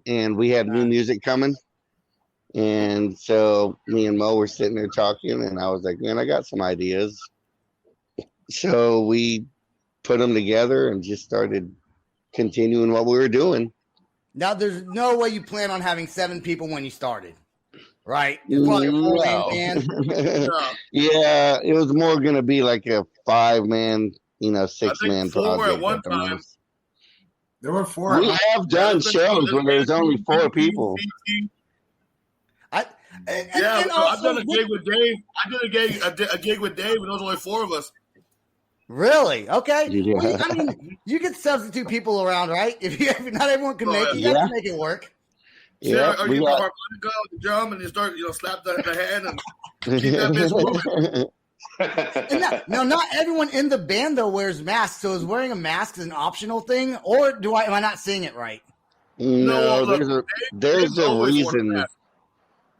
and we had new music coming. And so me and Mo were sitting there talking, and I was like, man, I got some ideas. So we put them together and just started continuing what we were doing. Now, there's no way you plan on having 7 people when you started, right? It's probably a 4-man band. No. Yeah, it was more going to be like a 5-man, 6-man 4 project at one time. most. There were 4. We have done shows where there's only 4 people. I've done a gig with Dave. I did a gig with Dave, and there was only 4 of us. Really? Okay. Yeah. Well, I mean, you can substitute people around, right? If not everyone can make it, you have to make it work. Yeah, or you got harmonica with the drum, and you start, slap the hand and keep that bitch moving. No, not everyone in the band though wears masks. So is wearing a mask an optional thing, or am I not seeing it right? No, there's a reason.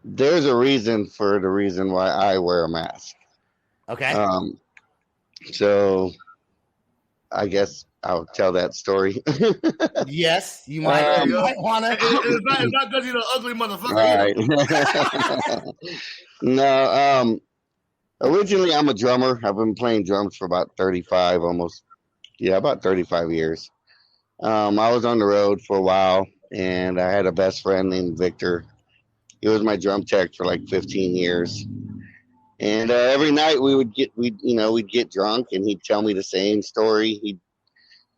There's a reason for the reason why I wear a mask. Okay. So I guess I'll tell that story. Yes, you might want to. It's not because you're an ugly motherfucker. Right. No, originally I'm a drummer. I've been playing drums for about 35 years. I was on the road for a while, and I had a best friend named Victor. He was my drum tech for like 15 years. And every night we'd get drunk, and he'd tell me the same story. He'd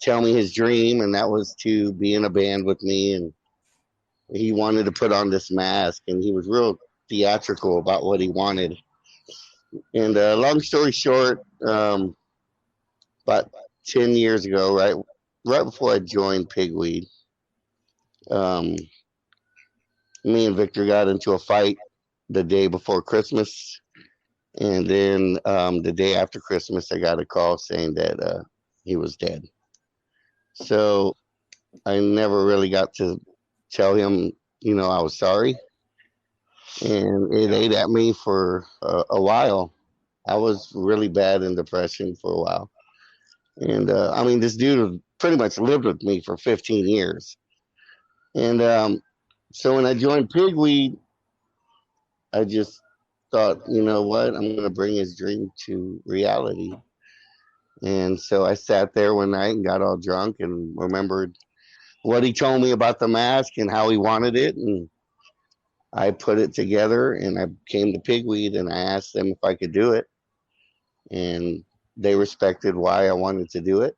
tell me his dream, and that was to be in a band with me. And he wanted to put on this mask, and he was real theatrical about what he wanted. And long story short, about 10 years ago, right before I joined Pigweed, me and Victor got into a fight the day before Christmas. And then the day after Christmas, I got a call saying that he was dead. So I never really got to tell him, I was sorry. And it ate at me for a while. I was really bad in depression for a while. And this dude pretty much lived with me for 15 years. And so when I joined Pigweed, I just thought, you know what, I'm going to bring his dream to reality. And so I sat there one night and got all drunk and remembered what he told me about the mask and how he wanted it. And I put it together, and I came to Pigweed, and I asked them if I could do it. And they respected why I wanted to do it.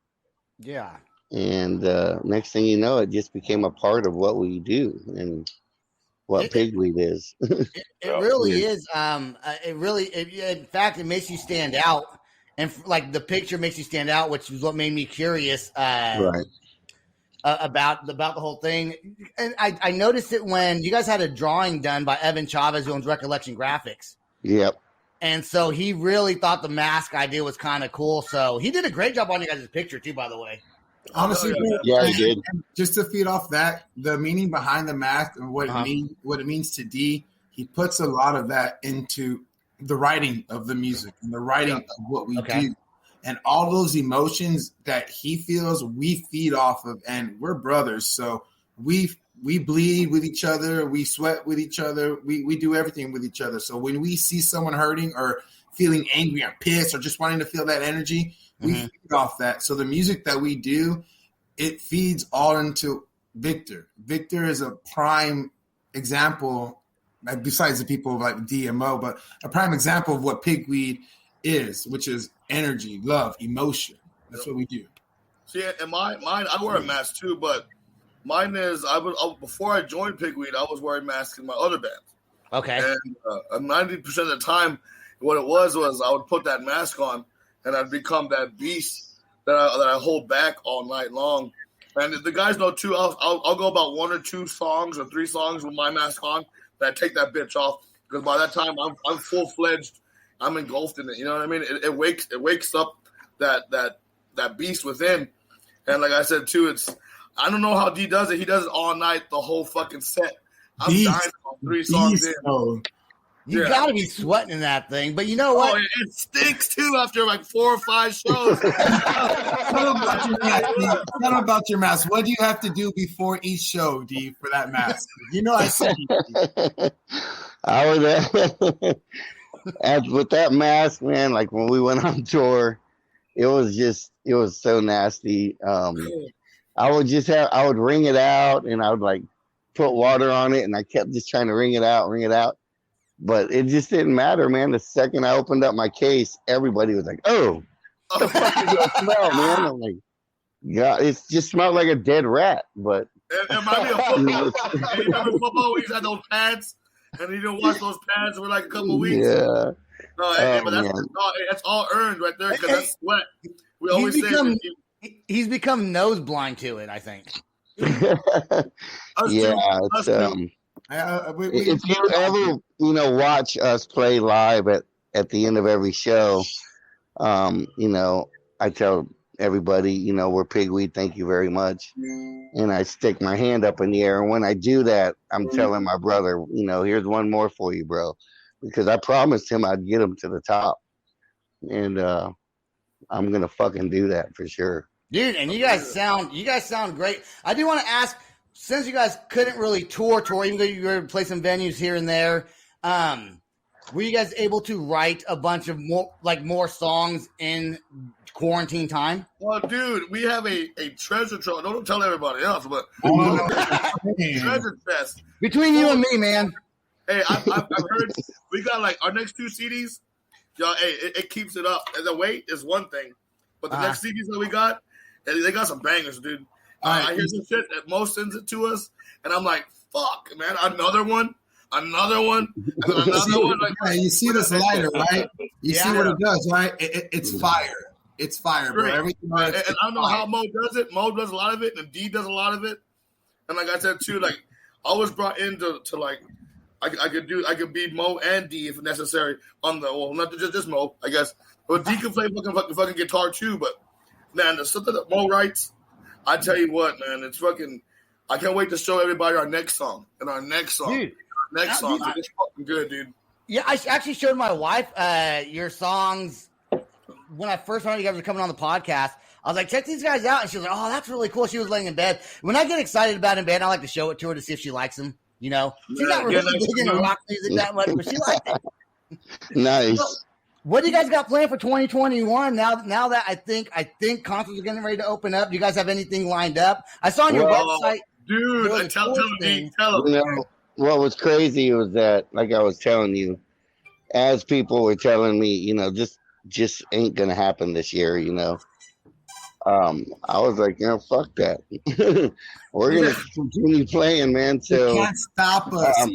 Yeah. And next thing you know, it just became a part of what we do and what Pigweed is. It really is. In fact, it makes you stand out. And like the picture makes you stand out, which is what made me curious Right. About the whole thing. And I noticed it when you guys had a drawing done by Evan Chavez, who owns Recollection Graphics. Yep. And so he really thought the mask idea was kind of cool. So he did a great job on you guys' picture too, by the way. Honestly, yeah, he did. Just to feed off that, the meaning behind the mask and what it means to D, he puts a lot of that into the writing of the music and the writing of what we do. And all those emotions that he feels, we feed off of, and we're brothers. So we bleed with each other. We sweat with each other. We do everything with each other. So when we see someone hurting or feeling angry or pissed or just wanting to feel that energy, we feed off that. So the music that we do, it feeds all into Victor. Victor is a prime example, besides the people like DMO, but a prime example of what Pigweed is, which is energy, love, emotion. That's what we do. See, and mine, I wear a mask too, but mine is before I joined Pigweed, I was wearing masks in my other bands. Okay. And 90% of the time, what it was I would put that mask on, and I'd become that beast that I hold back all night long. And the guys know too. I'll go about 1 or 2 songs or 3 songs with my mask on, and I take that bitch off because by that time I'm full fledged. I'm engulfed in it. You know what I mean? It wakes up that beast within. And like I said too, I don't know how D does it. He does it all night, the whole fucking set. I'm dying on 3 songs in. You got to be sweating in that thing. But you know what? Oh, it stinks too after like 4 or 5 shows. Tell about your mask. What do you have to do before each show, D, for that mask? You know I said I was with that mask, man, like when we went on tour, it was so nasty. I would wring it out and I would like put water on it and I kept just trying to wring it out. But it just didn't matter, man. The second I opened up my case, everybody was like, "Oh, what the fuck is that smell, man?" I'm like, "Yeah, it just smelled like a dead rat." But it might be a football. You remember football? We used to have those pads, and you didn't wash those pads for like a couple of weeks. Yeah. No, but that's all earned right there because that's sweat. We always say he's become nose blind to it, I think. If you ever watch us play live at the end of every show, I tell everybody, we're Pigweed, thank you very much, and I stick my hand up in the air, and when I do that, I'm telling my brother, here's one more for you, bro, because I promised him I'd get him to the top, and I'm gonna fucking do that for sure, dude. And you guys sound great. I do want to ask, since you guys couldn't really tour, even though you were to play some venues here and there, were you guys able to write a bunch of more songs in quarantine time? Well, dude, we have a treasure trove. Don't tell everybody else, but treasure chest between you and me, man. Hey, I've heard we got like our next 2 CDs. Y'all, hey, it keeps it up. And the weight is one thing, but the next CDs that we got, they got some bangers, dude. I hear some shit that Mo sends it to us, and I'm like, fuck, man, another one, and then another one. Like, yeah, you see this lighter, right? You see what it does, right? It's fire. It's fire, bro. Everything. And I don't know how Mo does it. Mo does a lot of it, and D does a lot of it. And like I said too, like I was brought into like I could be Mo and D if necessary on the not just Mo, I guess. But D can play fucking guitar too. But man, the stuff that Mo writes. I tell you what, man, it's fucking. I can't wait to show everybody our next song. Dude, it's fucking good, dude. Yeah, I actually showed my wife your songs when I first found you guys were coming on the podcast. I was like, check these guys out, and she was like, oh, that's really cool. She was laying in bed. When I get excited about in bed, I like to show it to her to see if she likes them. She's not really big into rock music that much, but she liked it. Nice. So, what do you guys got planned for 2021? Now that I think concerts are getting ready to open up. Do you guys have anything lined up? I saw on your website, dude. Tell them. What was crazy was that, like I was telling you, as people were telling me, just ain't gonna happen this year. I was like, fuck that. We're gonna continue playing, man. So you can't stop us.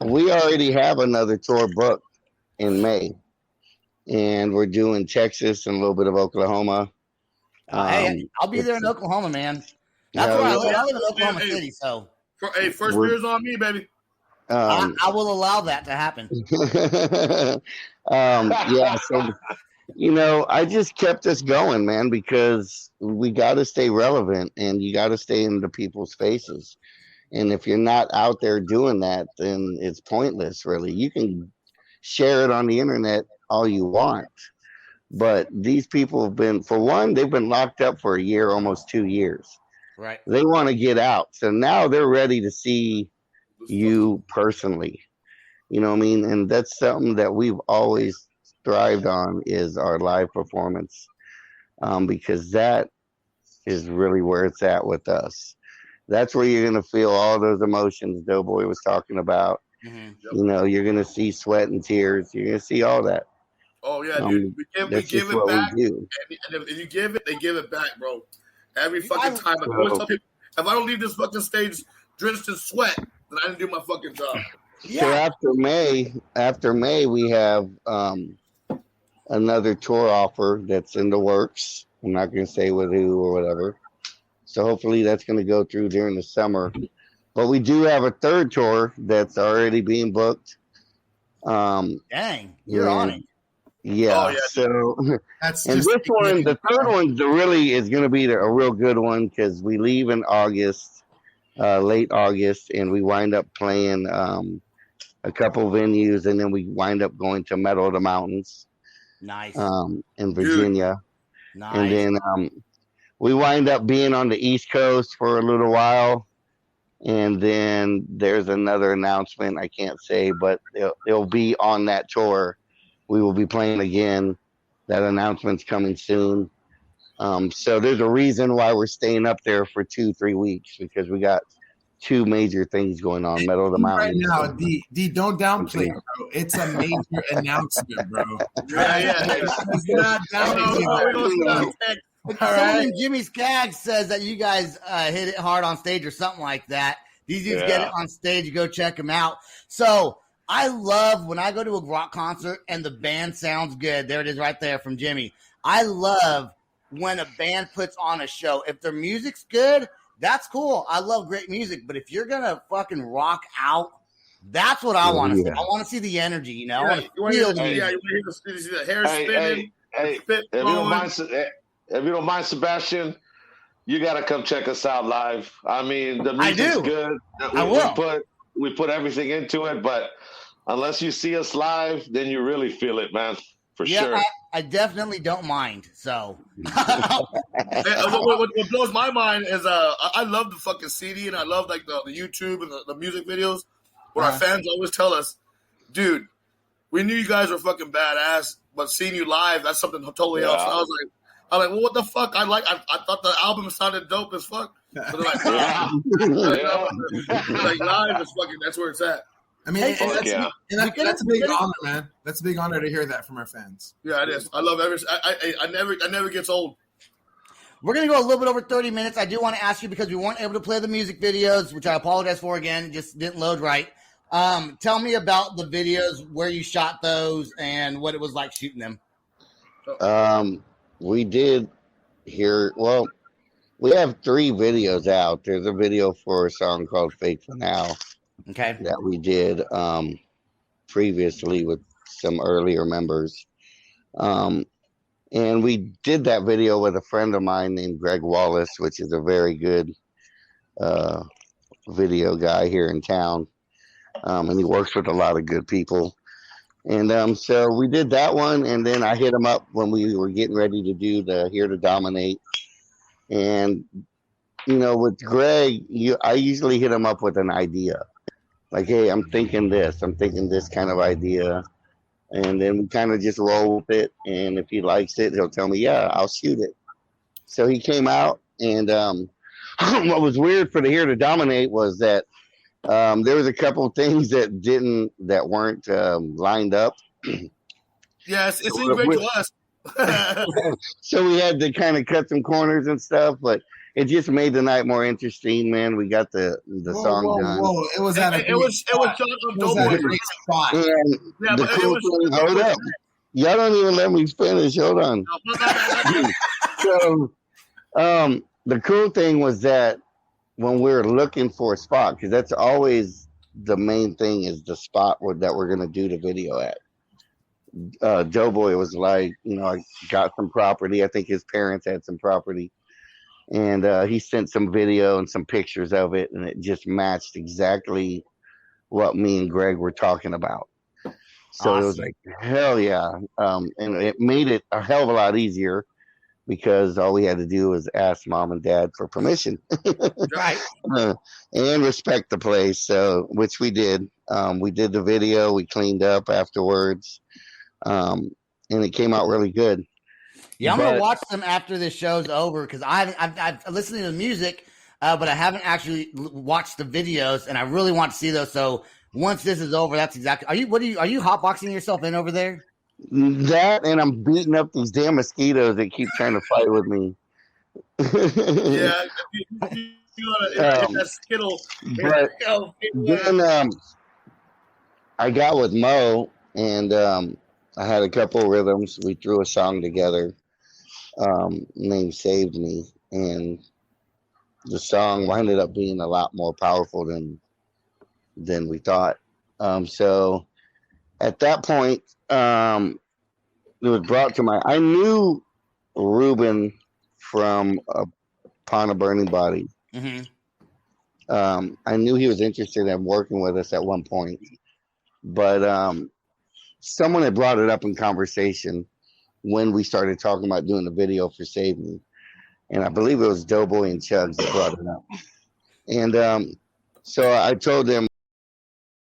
We already have another tour booked in May. And we're doing Texas and a little bit of Oklahoma. Hey, I'll be there in Oklahoma, man. That's where I live. I live in Oklahoma City, so. First beer's on me, baby. I will allow that to happen. So, I just kept us going, man, because we got to stay relevant and you got to stay into people's faces. And if you're not out there doing that, then it's pointless, really. You can share it on the internet all you want, but these people have been, for one, they've been locked up for a year, almost 2 years. Right. They want to get out, so now they're ready to see you personally. You know what I mean? And that's something that we've always thrived on, is our live performance, because that is really where it's at with us. That's where you're gonna feel all those emotions Doughboy was talking about. Mm-hmm. You're gonna see sweat and tears. You're gonna see all that. Oh yeah, dude. We give it back. And if you give it, they give it back, bro. Every fucking time. I always tell people, if I don't leave this fucking stage drenched in sweat, then I didn't do my fucking job. Yeah. So after May, we have another tour offer that's in the works. I'm not gonna say with who or whatever. So hopefully that's gonna go through during the summer. But we do have a third tour that's already being booked. Dang, you're on it. Yeah. Oh, yeah. So that's and this one, the third one, really is going to be a real good one because we leave in August, late August, and we wind up playing a a couple venues, and then we wind up going to Meadow of the Mountains, Nice. In Virginia. Nice. And then we wind up being on the East Coast for a little while. And then there's another announcement I can't say, but it'll be on that tour. We will be playing again. That announcement's coming soon. So there's a reason why we're staying up there for 2-3 weeks, because we got 2 major things going on. Meadow of the Mountains. Right now, D, don't downplay it, bro. It's a major announcement, bro. Yeah. It's not downplay. Someone in Jimmy Skaggs says that you guys hit it hard on stage or something like that. These dudes get it on stage. You go check them out. So I love when I go to a rock concert and the band sounds good. There it is right there from Jimmy. I love when a band puts on a show. If their music's good, that's cool. I love great music. But if you're going to fucking rock out, that's what I want to see. I want to see the energy, you know? You want to hear the hair spinning. Hey, if you don't mind, Sebastian, you got to come check us out live. I mean, the music's good. I will. We put everything into it, but unless you see us live, then you really feel it, man, for sure. I definitely don't mind, so. What blows my mind is I love the fucking CD, and I love like the YouTube and the music videos where our fans always tell us, dude, we knew you guys were fucking badass, but seeing you live, that's something totally else. And I was like, well, what the fuck? I thought the album sounded dope as fuck. So they're like, like live is fucking. That's where it's at. I mean, that's a big honor, man. That's a big honor to hear that from our fans. Yeah, it is. I love every. I never gets old. We're gonna go a little bit over 30 minutes. I do want to ask you, because we weren't able to play the music videos, which I apologize for again. It just didn't load right. Tell me about the videos, where you shot those, and what it was like shooting them. We did here. Well, we have 3 videos out. There's a video for a song called "Fake for Now." Okay. That we did previously with some earlier members. And we did that video with a friend of mine named Greg Wallace, which is a very good video guy here in town. And he works with a lot of good people. And so we did that one, and then I hit him up when we were getting ready to do the Here to Dominate. And, you know, with Greg, I usually hit him up with an idea. Like, hey, I'm thinking this kind of idea. And then we kind of just roll with it. And if he likes it, he'll tell me, yeah, I'll shoot it. So he came out, and what was weird for the Here to Dominate was that there was a couple of things that weren't lined up. Yes, it seemed great to us. So we had to kind of cut some corners and stuff, but it just made the night more interesting, man. We got the song done. It was at a great spot. And the cool thing, hold up. Y'all don't even let me finish. Hold on. So the cool thing was that when we were looking for a spot, because that's always the main thing, is the spot that we're going to do the video at. Doughboy was like, you know, I got some property. I think his parents had some property. And he sent some video and some pictures of it, and it just matched exactly what me and Greg were talking about. So It was like, hell yeah. And it made it a hell of a lot easier, because all we had to do was ask mom and dad for permission. Right. And respect the place, so which we did. We did the video, we cleaned up afterwards, and it came out really good. Yeah, I'm gonna watch them after this show's over, because I've listened to the music, but I haven't actually watched the videos, and I really want to see those. So once this is over, that's exactly. Are you hotboxing yourself in over there? That, and I'm beating up these damn mosquitoes that keep trying to fight with me. Yeah, that skittle. But then I got with Mo, and I had a couple rhythms. We threw a song together named "Saved Me," and the song ended up being a lot more powerful than we thought. So at that point, it was brought to my. I knew Ruben from Upon a Burning Body. Mm-hmm. I knew he was interested in working with us at one point, but someone had brought it up in conversation when we started talking about doing the video for Save Me. And I believe it was Doughboy and Chugs that brought it up. And so I told them,